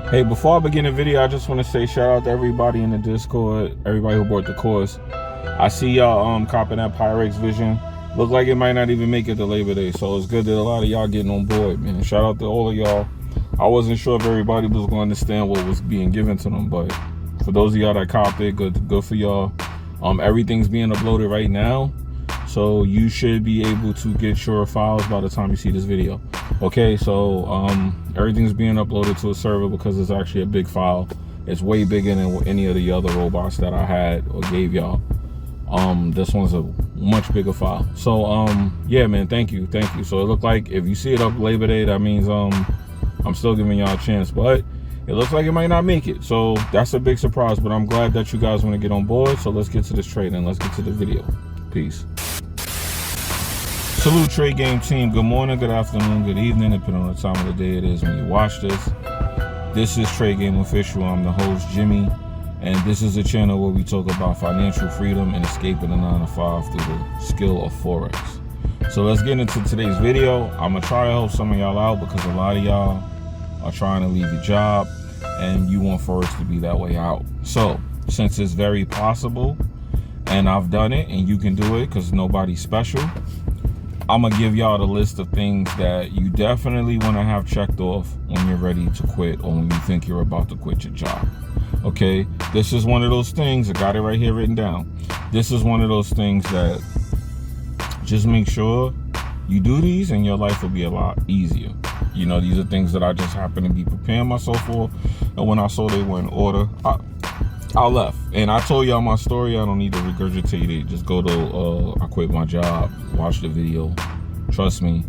Hey, before I begin the video, I just want to say shout out to everybody in the Discord, everybody who bought the course. I see y'all copping that Pyrex Vision. Look like it might not even make it to Labor Day, so it's good that a lot of y'all getting on board, man. Shout out to all of y'all. I wasn't sure if everybody was going to understand what was being given to them, but for those of y'all that copped it, good for y'all. Everything's being uploaded right now, so you should be able to get your files by the time you see this video. Okay, so everything's being uploaded to a server because it's actually a big file. It's way bigger than any of the other robots that I had or gave y'all. This one's a much bigger file. So yeah, man, thank you. So it looked like if you see it up Labor Day, that means I'm still giving y'all a chance, but it looks like it might not make it. So that's a big surprise, but I'm glad that you guys want to get on board. So let's get to this trade and let's get to the video. Peace. Salute Trade Game team. Good morning, good afternoon, good evening, depending on the time of the day it is when you watch this. This is Trade Game Official. I'm the host, Jimmy, and this is a channel where we talk about financial freedom and escaping the 9-to-5 through the skill of Forex. So let's get into today's video. I'm gonna try to help some of y'all out because a lot of y'all are trying to leave your job and you want Forex to be that way out. So since it's very possible and I've done it and you can do it because nobody's special, I'm gonna give y'all the list of things that you definitely want to have checked off when you're ready to quit or when you think you're about to quit your job. Okay, this is one of those things, I got it right here written down. This is one of those things that just make sure you do these and your life will be a lot easier. You know, these are things that I just happen to be preparing myself for, and when I saw they were in order, I left. And I told y'all my story. I don't need to regurgitate it. Just go to I quit my job, watch the video. Trust me,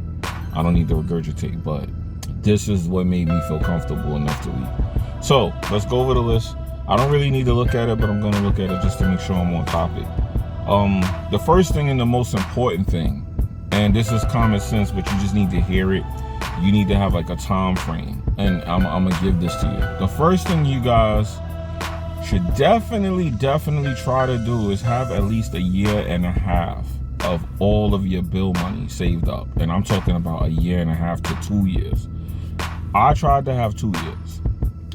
I don't need to regurgitate, but this is what made me feel comfortable enough to leave. So let's go over the list. I don't really need to look at it, but I'm gonna look at it just to make sure I'm on topic. The first thing and the most important thing, and this is common sense, but you just need to hear it. You need to have like a time frame, and I'm gonna give this to you. The first thing you guys should definitely try to do is have at least 1.5 years of all of your bill money saved up. And I'm talking about 1.5 years to 2 years. I tried to have 2 years.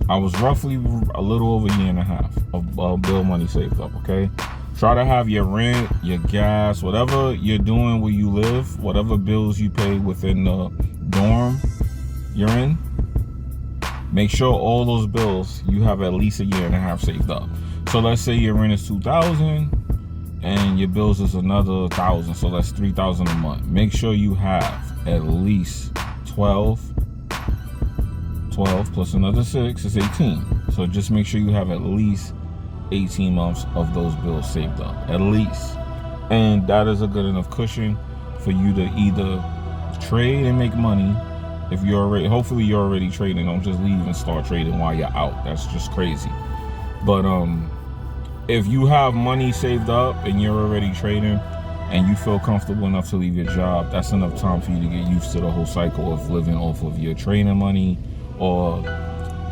I was roughly a little over 1.5 years of bill money saved up, okay? Try to have your rent, your gas, whatever you're doing where you live, whatever bills you pay within the dorm you're in, make sure all those bills, you have at least 1.5 years saved up. So let's say your rent is $2,000 and your bills is another $1,000. So that's $3,000 a month. Make sure you have at least 12 plus another 6 is 18. So just make sure you have at least 18 months of those bills saved up, at least. And that is a good enough cushion for you to either trade and make money. If you're already, hopefully you're already trading. Don't just leave and start trading while you're out. That's just crazy. But if you have money saved up and you're already trading and you feel comfortable enough to leave your job, that's enough time for you to get used to the whole cycle of living off of your trading money or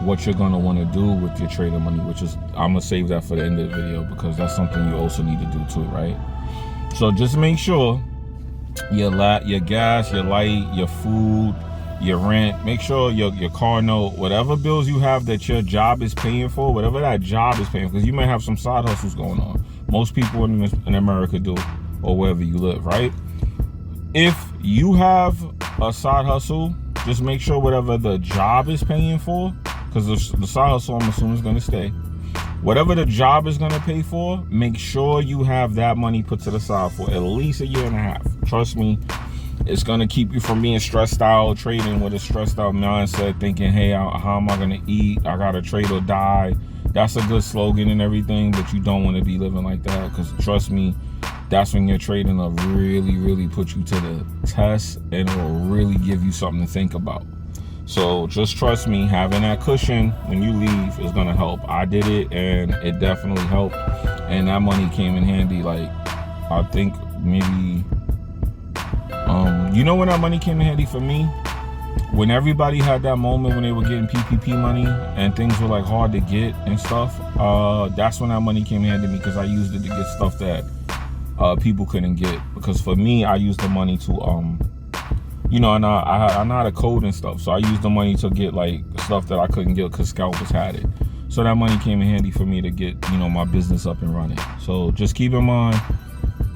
what you're gonna want to do with your trading money, which is, I'm gonna save that for the end of the video because that's something you also need to do too, right? So just make sure your gas, your light, your food, your rent, make sure your car note, whatever bills you have that your job is paying for, whatever that job is paying for, because you may have some side hustles going on. Most people in America do, or wherever you live, right? If you have a side hustle, just make sure whatever the job is paying for, because the side hustle, I'm assuming, is going to stay. Whatever the job is going to pay for, make sure you have that money put to the side for at least 1.5 years. Trust me, it's going to keep you from being stressed out, trading with a stressed out mindset, thinking, hey, how am I going to eat? I got to trade or die. That's a good slogan and everything, but you don't want to be living like that, because trust me, that's when your trading will really put you to the test, and it will really give you something to think about. So just trust me, having that cushion when you leave is going to help. I did it and it definitely helped, and that money came in handy. Like, I think maybe you know when that money came in handy for me? When everybody had that moment when they were getting PPP money and things were like hard to get and stuff, that's when that money came in handy to me, because I used it to get stuff that people couldn't get. Because for me, I used the money to and I know how to code and stuff. So I used the money to get like stuff that I couldn't get because scalpers had it. So that money came in handy for me to get, my business up and running. So just keep in mind,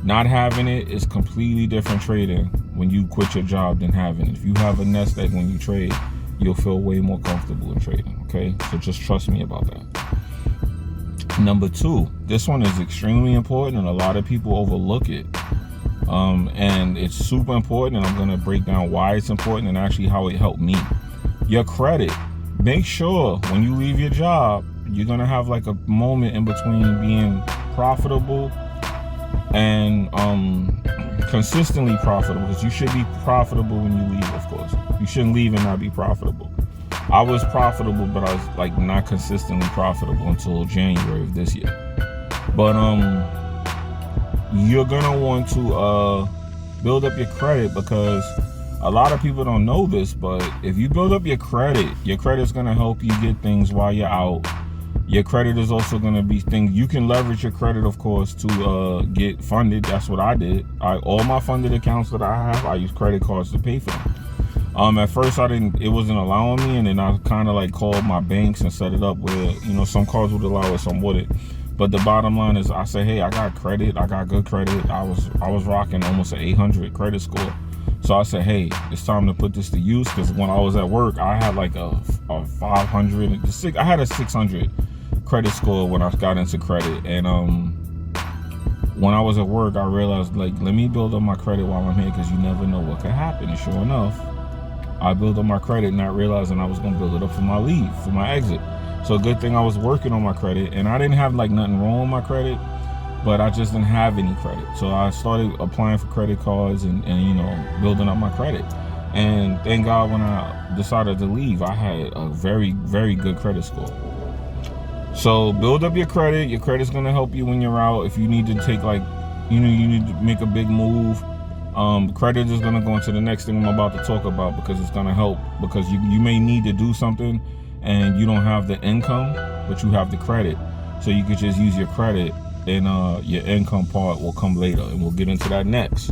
not having it is completely different trading when you quit your job than having it. If you have a nest egg when you trade, you'll feel way more comfortable in trading, okay? So just trust me about that. Number 2, this one is extremely important and a lot of people overlook it. And it's super important, and I'm going to break down why it's important and actually how it helped me. Your credit. Make sure when you leave your job, you're going to have like a moment in between being profitable and consistently profitable, because you should be profitable when you leave, of course. You shouldn't leave and not be profitable. I was profitable, but I was like not consistently profitable until January of this year. But you're gonna want to build up your credit, because a lot of people don't know this, but if you build up your credit's gonna help you get things while you're out. Your credit is also gonna be things you can leverage your credit, of course, to get funded. That's what I did. All my funded accounts that I have, I use credit cards to pay for them. At first it wasn't allowing me, and then I kind of like called my banks and set it up where, some cards would allow it, some wouldn't. But the bottom line is, I said, hey, I got credit. I got good credit. I was rocking almost an 800 credit score. So I said, hey, it's time to put this to use, because when I was at work, I had like a 500, I had a 600 credit score when I got into credit. And when I was at work, I realized, like, let me build up my credit while I'm here, because you never know what could happen. And sure enough, I built up my credit, not realizing I was going to build it up for my leave, for my exit. So good thing I was working on my credit, and I didn't have like nothing wrong with my credit, but I just didn't have any credit. So I started applying for credit cards and building up my credit. And thank God, when I decided to leave, I had a very, very good credit score. So build up your credit. Your credit's gonna help you when you're out. If you need to take you need to make a big move, credit is gonna go into the next thing I'm about to talk about, because it's gonna help, because you may need to do something and you don't have the income, but you have the credit. So you could just use your credit, and your income part will come later, and we'll get into that next.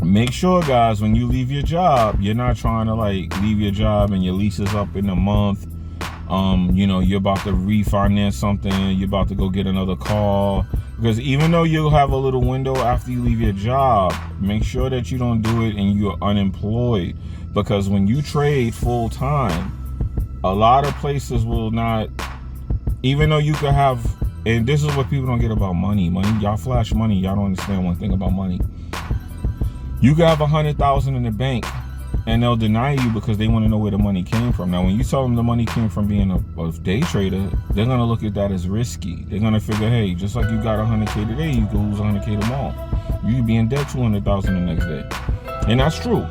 Make sure, guys, when you leave your job, you're not trying to like leave your job and your lease is up in a month. You're about to refinance something, you're about to go get another car. Because even though you'll have a little window after you leave your job, make sure that you don't do it and you're unemployed. Because when you trade full time, a lot of places will not, even though you could have, and this is what people don't get about money. Y'all flash money, y'all don't understand one thing about money. You could have $100,000 in the bank, and they'll deny you because they want to know where the money came from. Now, when you tell them the money came from being a day trader, they're going to look at that as risky. They're going to figure, hey, just like you got 100K today, you could lose 100K tomorrow. You could be in debt 200,000 the next day. And that's true.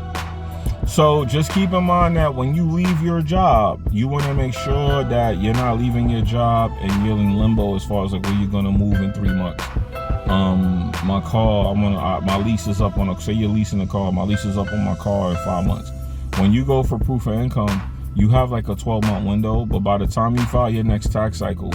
So just keep in mind that when you leave your job, you want to make sure that you're not leaving your job and you're in limbo as far as like where you're going to move in 3 months. My car, my lease is up on say you're leasing a car, my lease is up on my car in 5 months. When you go for proof of income, you have like a 12-month window, but by the time you file your next tax cycle,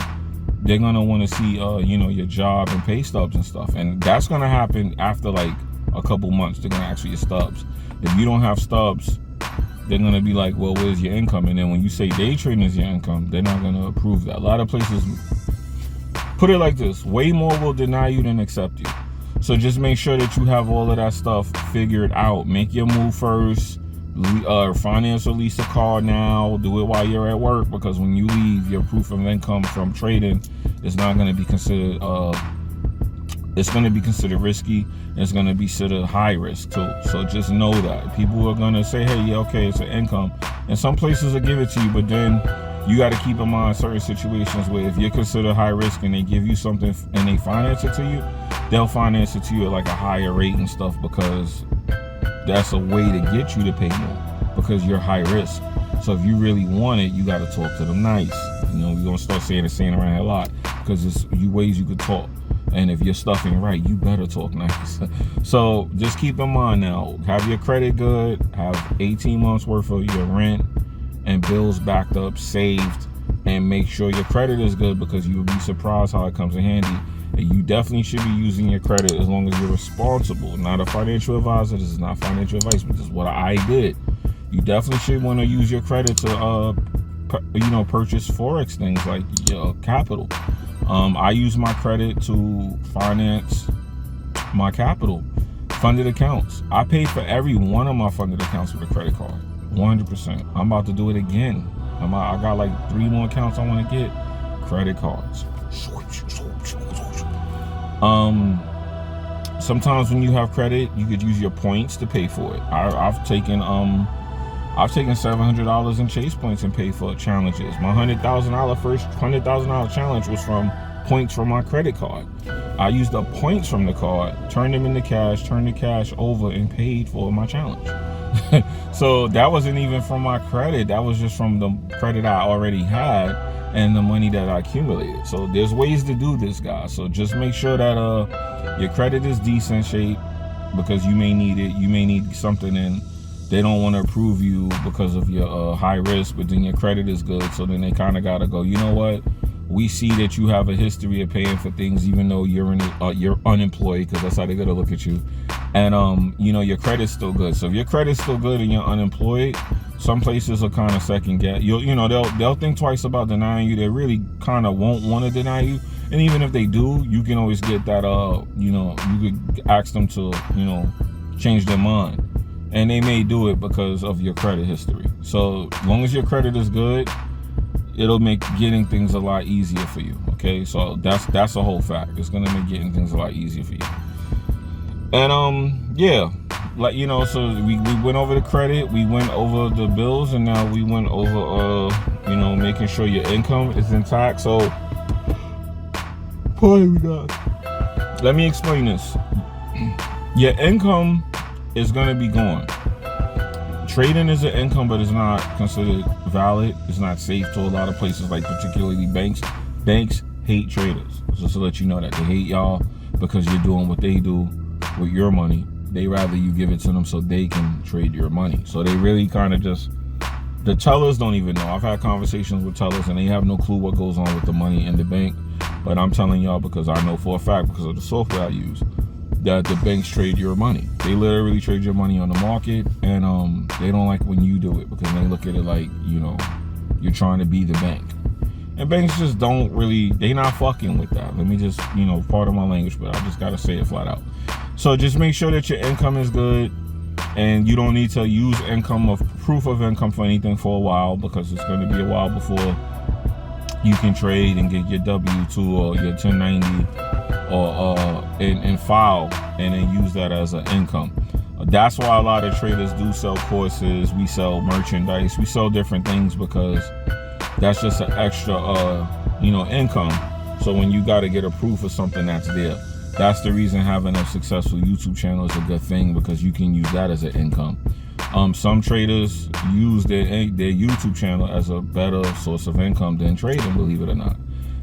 they're going to want to see, your job and pay stubs and stuff. And that's going to happen after like a couple months. They're going to ask for your stubs. If you don't have stubs, they're going to be like, well, where's your income? And then when you say day trading is your income, they're not going to approve that. A lot of places, put it like this, way more will deny you than accept you. So just make sure that you have all of that stuff figured out. Make your move first. Finance or lease a car now. Do it while you're at work, because when you leave, your proof of income from trading is not going to be considered, it's going to be considered risky. It's going to be considered high risk too. So just know that people are going to say, hey, yeah, okay, it's an income, and some places will give it to you, but then you got to keep in mind certain situations where if you're considered high risk and they give you something and they finance it to you, they'll finance it to you at like a higher rate and stuff, because that's a way to get you to pay more, because you're high risk. So if you really want it, you got to talk to them nice. We're going to start saying around here a lot, because there's ways you could talk. And if your stuff ain't right, you better talk nice. So just keep in mind now, have your credit good, have 18 months worth of your rent and bills backed up, saved, and make sure your credit is good, because you'll be surprised how it comes in handy. And you definitely should be using your credit as long as you're responsible. Not a financial advisor. This is not financial advice, but this is what I did. You definitely should want to use your credit to, purchase Forex things like capital. I use my credit to finance my capital. Funded accounts. I paid for every one of my funded accounts with a credit card. 100%. I'm about to do it again. I got like 3 more accounts I want to get. Credit cards. Sometimes when you have credit, you could use your points to pay for it. I've taken $700 in Chase points and paid for challenges. My $100,000 challenge was from points from my credit card. I used the points from the card, turned them into cash, turned the cash over, and paid for my challenge. So that wasn't even from my credit. That was just from the credit I already had and the money that I accumulated. So there's ways to do this, guys. So just make sure that your credit is decent shape, because you may need it. You may need something, and they don't want to approve you because of your high risk, but then your credit is good. So then they kind of got to go, you know what? We see that you have a history of paying for things even though you're unemployed, because that's how they're going to look at you. And, your credit's still good. So if your credit's still good and you're unemployed, some places are kind of second guess. They'll think twice about denying you. They really kind of won't want to deny you. And even if they do, you can always get that, you could ask them to, change their mind. And they may do it because of your credit history. So as long as your credit is good, it'll make getting things a lot easier for you. Okay, so that's a whole fact. It's gonna make getting things a lot easier for you. And so we went over the credit, we went over the bills, and now we went over making sure your income is intact. So let me explain this. Your income is gonna be gone. Trading is an income, but it's not considered valid. It's not safe to a lot of places, like particularly banks. Banks hate traders. Just to let you know that they hate y'all because you're doing what they do with your money. They rather you give it to them so they can trade your money. So they really kind of the tellers don't even know. I've had conversations with tellers and they have no clue what goes on with the money in the bank. But I'm telling y'all because I know for a fact, because of the software I use, that the banks trade your money. They literally trade your money on the market, and they don't like when you do it because they look at it like, you're trying to be the bank. And banks just don't really, they not fucking with that. Let me just, pardon my language, but I just gotta say it flat out. So just make sure that your income is good, and you don't need to use proof of income for anything for a while, because it's gonna be a while before you can trade and get your W-2 or your 1090 or and file and then use that as an income. That's why a lot of traders do sell courses. We sell merchandise. We sell different things because that's just an extra income. So when you got to get a proof of something that's there, that's the reason having a successful YouTube channel is a good thing, because you can use that as an income. Some traders use their YouTube channel as a better source of income than trading, believe it or not.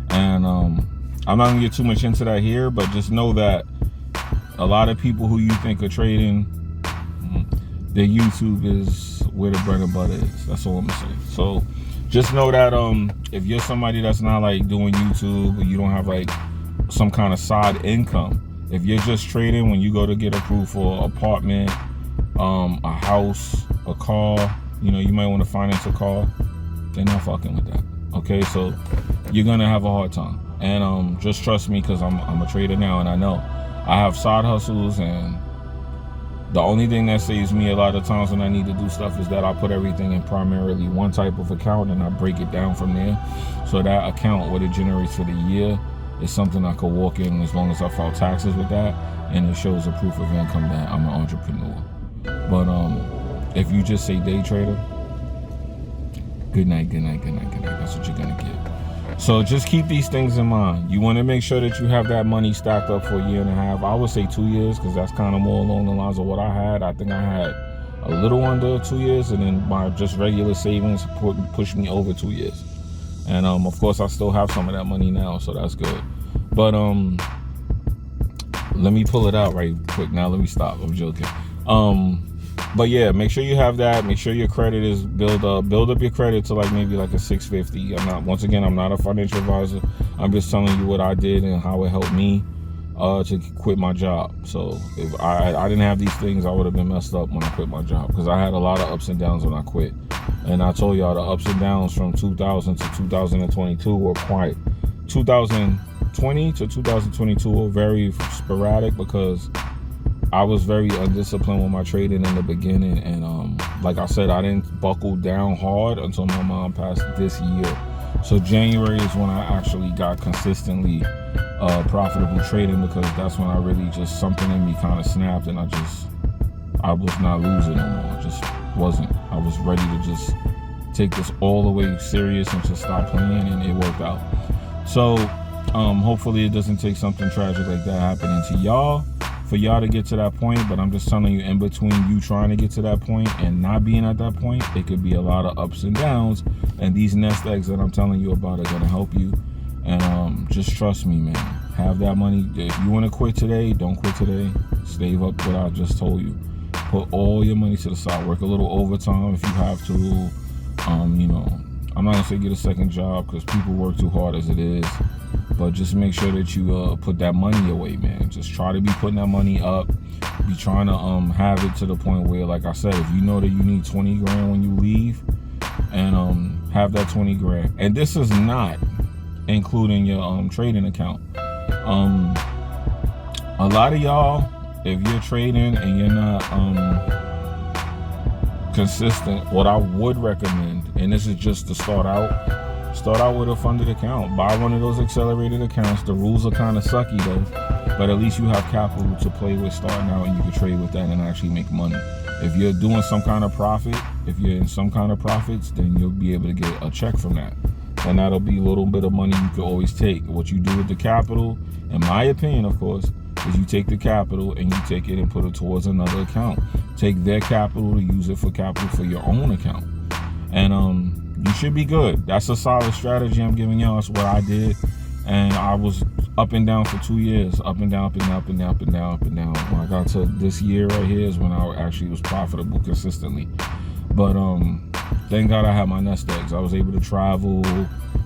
And I'm not gonna get too much into that here, but just know that a lot of people who you think are trading, their YouTube is where the bread and butter is. That's all I'm gonna say. So just know that if you're somebody that's not like doing YouTube, or you don't have like some kind of side income, if you're just trading when you go to get approved for an apartment, a house, a car, you might want to finance a car, they're not fucking with that. Okay, so you're gonna have a hard time. And just trust me, because I'm a trader now, and I know I have side hustles, and the only thing that saves me a lot of times when I need to do stuff is that I put everything in primarily one type of account, and I break it down from there. So that account, what it generates for the year, is something I could walk in as long as I file taxes with that, and it shows a proof of income that I'm an entrepreneur. But if you just say day trader, good night. That's what you're gonna get. So just keep these things in mind. You want to make sure that you have that money stacked up for a year and a half. I would say 2 years, because that's kind of more along the lines of what I had. I think I had a little under 2 years, and then my just regular savings pushed me over 2 years. And of course, I still have some of that money now, so that's good. But let me pull it out right quick. Now let me stop. I'm joking. But yeah, make sure you have that. Make sure your credit is build up your credit to like maybe like a 650. I'm not a financial advisor. I'm just telling you what I did and how it helped me to quit my job. So if I didn't have these things, I would have been messed up when I quit my job, because I had a lot of ups and downs when I quit. And I told y'all the ups and downs from 2000 to 2022 were quite 2020 to 2022 were very sporadic, because I was very undisciplined with my trading in the beginning, and like I said, I didn't buckle down hard until my mom passed this year. So January is when I actually got consistently profitable trading, because that's when I really just, something in me kind of snapped, and I was not losing no more. Just wasn't. I was ready to just take this all the way serious and just stop playing, and it worked out. So hopefully it doesn't take something tragic like that happening to y'all for y'all to get to that point. But I'm just telling you, in between you trying to get to that point and not being at that point, it could be a lot of ups and downs, and these nest eggs that I'm telling you about are going to help you. And just trust me, man. Have that money. If you want to quit today, don't quit today. Save up what I just told you. Put all your money to the side. Work a little overtime if you have to. You know, I'm not gonna say get a second job, because people work too hard as it is. But just make sure that you put that money away, man. Just try to be putting that money up. Be trying to have it to the point where, like I said, if you know that you need 20 grand when you leave, and have that 20 grand. And this is not including your trading account. A lot of y'all, if you're trading and you're not consistent, what I would recommend, and this is just to start out with a funded account. Buy one of those accelerated accounts. The rules are kind of sucky though, but at least you have capital to play with starting out, and you can trade with that and actually make money. If you're doing some kind of profit, if you're in some kind of profits, then you'll be able to get a check from that. And that'll be a little bit of money you can always take. What you do with the capital, in my opinion, of course, is you take the capital and you take it and put it towards another account. Take their capital to use it for capital for your own account. And you should be good. That's a solid strategy I'm giving y'all. That's what I did. And I was up and down for 2 years. Up and down, up and down, up and down, up and down, up and down. When I got to this year right here is when I actually was profitable consistently. But thank God I had my nest eggs. I was able to travel.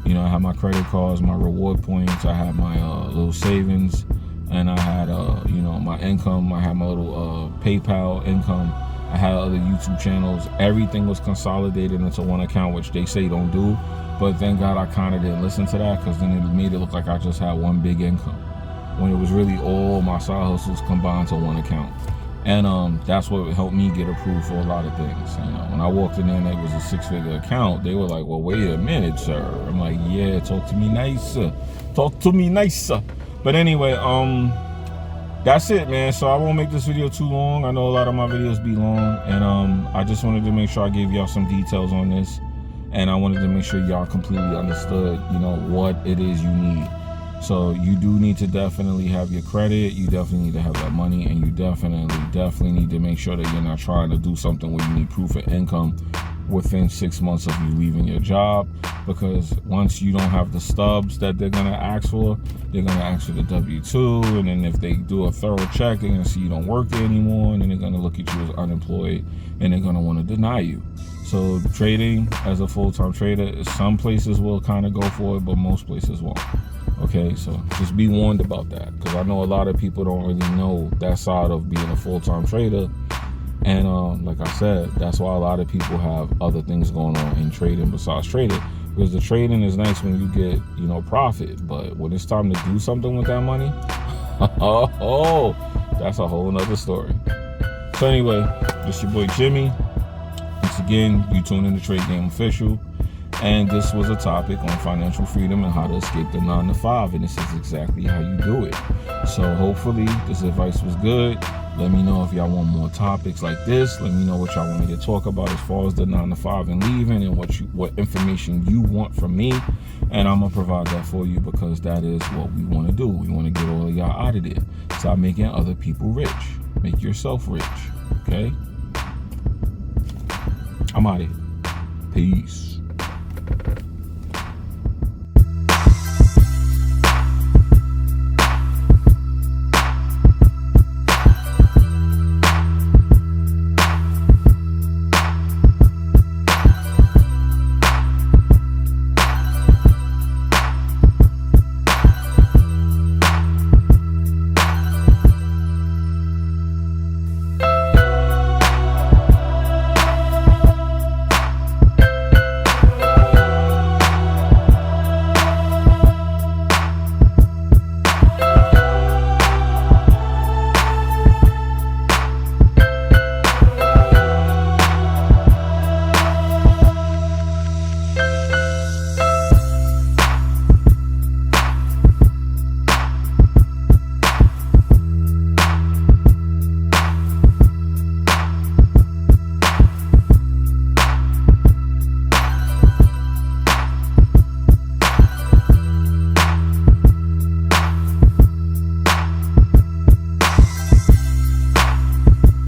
You know, I had my credit cards, my reward points. I had my little savings. And I had, you know, my income. I had my little PayPal income. I had other YouTube channels. Everything was consolidated into one account, which they say don't do. But thank God I kind of didn't listen to that, because then it made it look like I just had one big income, when it was really all my side hustles combined to one account. And that's what helped me get approved for a lot of things. You know, when I walked in there and it was a 6-figure account, they were like, well, wait a minute, sir. I'm like, yeah, talk to me nicer. Talk to me nicer. But anyway, that's it, man. So I won't make this video too long. I know a lot of my videos be long, and I just wanted to make sure I gave y'all some details on this, and I wanted to make sure y'all completely understood, you know, what it is you need. So you do need to definitely have your credit. You definitely need to have that money, and you definitely need to make sure that you're not trying to do something where you need proof of income within 6 months of you leaving your job, because once you don't have the stubs that they're going to ask for, they're going to ask for the W-2, and then if they do a thorough check, they're going to see you don't work there anymore, and then they're going to look at you as unemployed, and they're going to want to deny you. So trading as a full-time trader, some places will kind of go for it, but most places won't. Okay, so just be warned about that, because I know a lot of people don't really know that side of being a full-time trader. And like I said, that's why a lot of people have other things going on in trading besides trading, because the trading is nice when you get, you know, profit, but when it's time to do something with that money, oh, that's a whole nother story. So anyway, this your boy Jimmy. Once again, you tune in to Trade Game Official, and this was a topic on financial freedom and how to escape the 9-to-5, and this is exactly how you do it. So hopefully this advice was good. Let me know if y'all want more topics like this. Let me know what y'all want me to talk about as far as the 9-to-5 and leaving, and what information you want from me, and I'm gonna provide that for you, because that is what we want to do. We want to get all of y'all out of there. Stop making other people rich. Make yourself rich. Okay? I'm out of here. Peace.